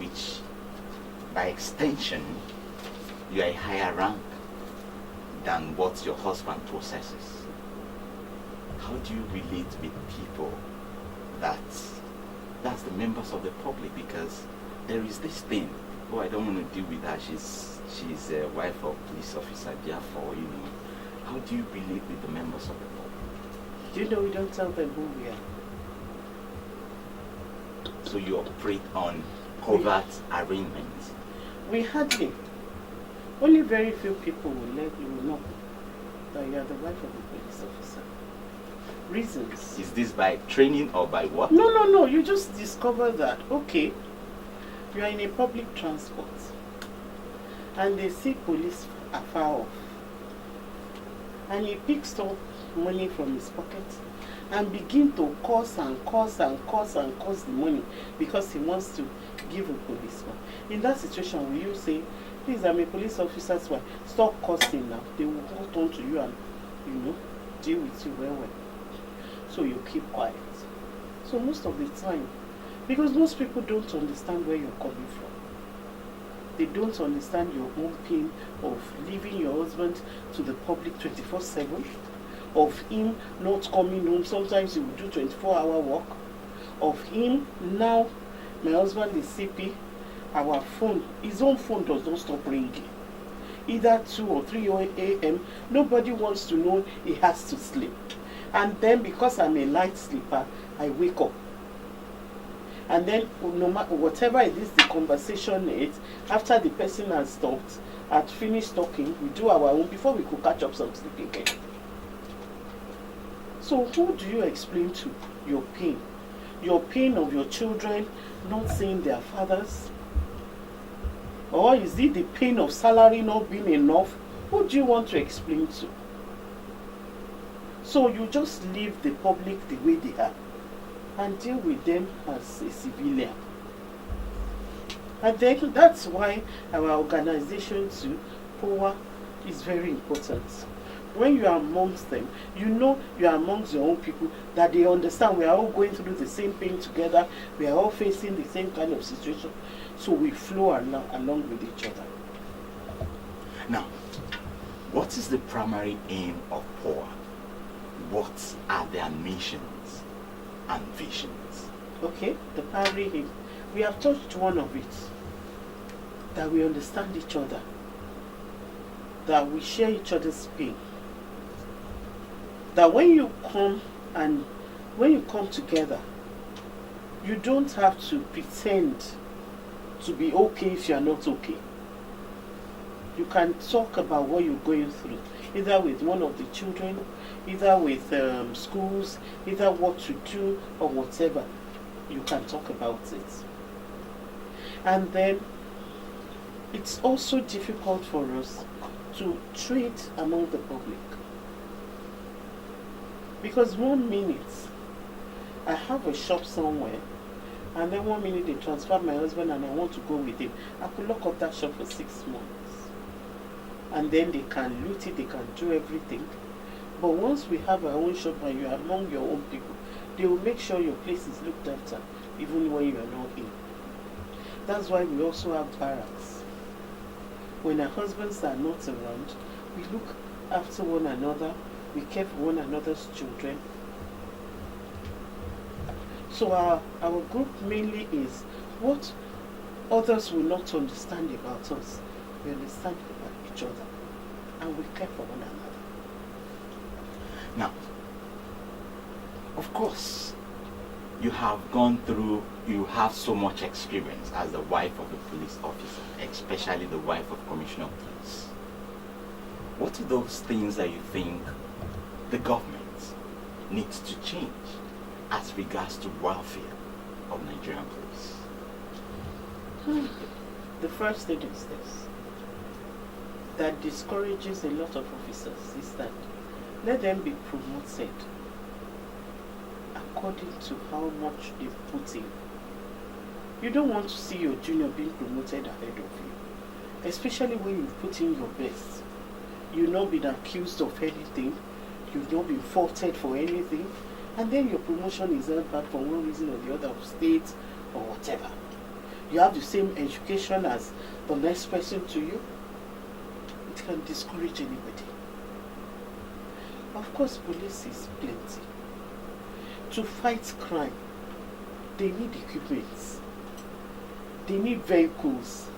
which by extension you are a higher rank than what your husband possesses. How do you relate with people that's the members of the public? Because there is this thing, oh, I don't want to deal with her, she's a wife of a police officer, therefore, how do you relate with the members of the public? Do you know we don't tell them who we are? So you operate on covert arrangements? We hardly. Only very few people will let you know that you are the wife of a police officer. Reasons. Is this by training or by what? No. You just discover that, okay, you are in a public transport and they see police afar off. And he picks up money from his pocket and begin to curse the money because he wants to give a policeman. In that situation, will you say, please, I'm a police officer's wife, stop cursing now? They will hold on to you and, deal with you well. So you keep quiet. So most of the time, because most people don't understand where you're coming from. They don't understand your own pain of leaving your husband to the public 24/7, of him not coming home. Sometimes he will do 24-hour work. Of him now, my husband is CP, our phone, his own phone does not stop ringing. Either 2 or 3 a.m., nobody wants to know he has to sleep. And then because I'm a light sleeper, I wake up. And then no matter whatever it is the conversation is, after the person has stopped, had finished talking, we do our own before we could catch up some sleep again. So who do you explain to your pain? Your pain of your children not seeing their fathers? Or is it the pain of salary not being enough? Who do you want to explain to? So you just leave the public the way they are and deal with them as a civilian. And then that's why our organization too, power, is very important. When you are amongst them, you are amongst your own people, that they understand we are all going through the same pain together, we are all facing the same kind of situation, so we flow along with each other. Now, what is the primary aim of power? What are their missions and visions? Okay, the primary aim. We have touched one of it. That we understand each other. That we share each other's pain. That when you come together, you don't have to pretend to be okay if you are not okay. You can talk about what you're going through, either with one of the children, either with schools, either what to do or whatever. You can talk about it. And then it's also difficult for us to trade among the public. Because 1 minute I have a shop somewhere, and then 1 minute they transfer my husband and I want to go with him. I could lock up that shop for 6 months. And then they can loot it, they can do everything. But once we have our own shop and you are among your own people, they will make sure your place is looked after, even when you are not in. That's why we also have barracks. When our husbands are not around, we look after one another, we care for one another's children. So our group mainly is what others will not understand about us. We understand about each other, and we care for one another. Now, of course, you have gone through, you have so much experience as the wife of a police officer, especially the wife of Commissioner of Police. What are those things that you think the government needs to change as regards to welfare of Nigerian police? The first thing is this, that discourages a lot of officers, is that let them be promoted according to how much they've put in. You don't want to see your junior being promoted ahead of you, especially when you've put in your best. You've not been accused of anything, you've not been faulted for anything, and then your promotion is held back for one reason or the other, of state or whatever. you have the same education as the next person to you, it can discourage anybody. Of course, police is plenty. To fight crime, they need equipment. They need vehicles.